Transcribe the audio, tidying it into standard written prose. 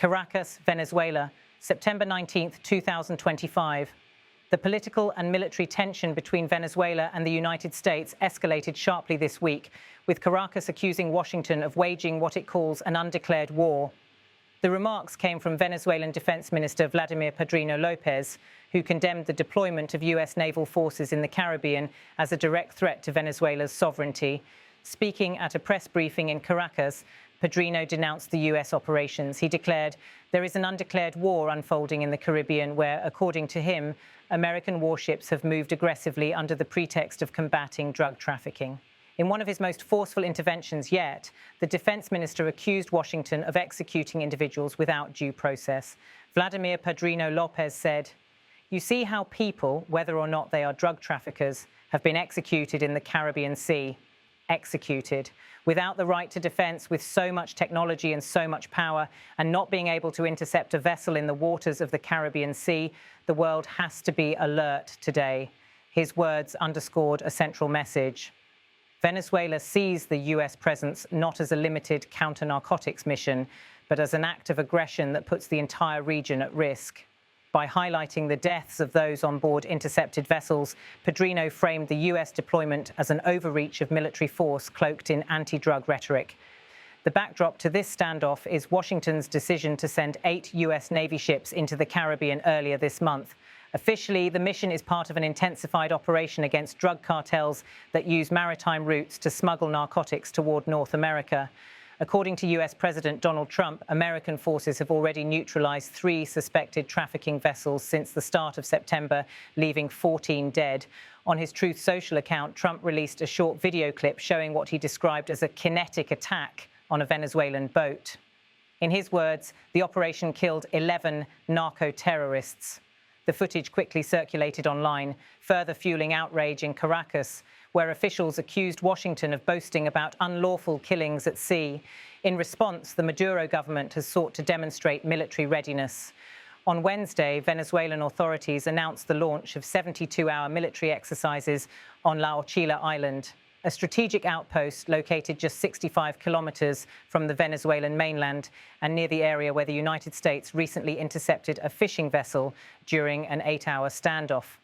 Caracas, Venezuela, September 19, 2025. The political and military tension between Venezuela and the United States escalated sharply this week, with Caracas accusing Washington of waging what it calls an undeclared war. The remarks came from Venezuelan Defense Minister Vladimir Padrino López, who condemned the deployment of U.S. naval forces in the Caribbean as a direct threat to Venezuela's sovereignty. Speaking at a press briefing in Caracas, Padrino denounced the U.S. operations. He declared, "There is an undeclared war unfolding in the Caribbean where, according to him, American warships have moved aggressively under the pretext of combating drug trafficking." In one of his most forceful interventions yet, the defense minister accused Washington of executing individuals without due process. Vladimir Padrino López said, "You see how people, whether or not they are drug traffickers, have been executed in the Caribbean Sea. Executed. Without the right to defense, with so much technology and so much power, and not being able to intercept a vessel in the waters of the Caribbean Sea, the world has to be alert today." His words underscored a central message. Venezuela sees the U.S. presence not as a limited counter-narcotics mission, but as an act of aggression that puts the entire region at risk. By highlighting the deaths of those on board intercepted vessels, Padrino framed the U.S. deployment as an overreach of military force cloaked in anti-drug rhetoric. The backdrop to this standoff is Washington's decision to send 8 U.S. Navy ships into the Caribbean earlier this month. Officially, the mission is part of an intensified operation against drug cartels that use maritime routes to smuggle narcotics toward North America. According to U.S. President Donald Trump, American forces have already neutralized 3 suspected trafficking vessels since the start of September, leaving 14 dead. On his Truth Social account, Trump released a short video clip showing what he described as a kinetic attack on a Venezuelan boat. In his words, the operation killed 11 narco-terrorists. The footage quickly circulated online, further fueling outrage in Caracas, where officials accused Washington of boasting about unlawful killings at sea. In response, the Maduro government has sought to demonstrate military readiness. On Wednesday, Venezuelan authorities announced the launch of 72-hour military exercises on Orchila Island, a strategic outpost located just 65 kilometers from the Venezuelan mainland and near the area where the United States recently intercepted a fishing vessel during an 8-hour standoff.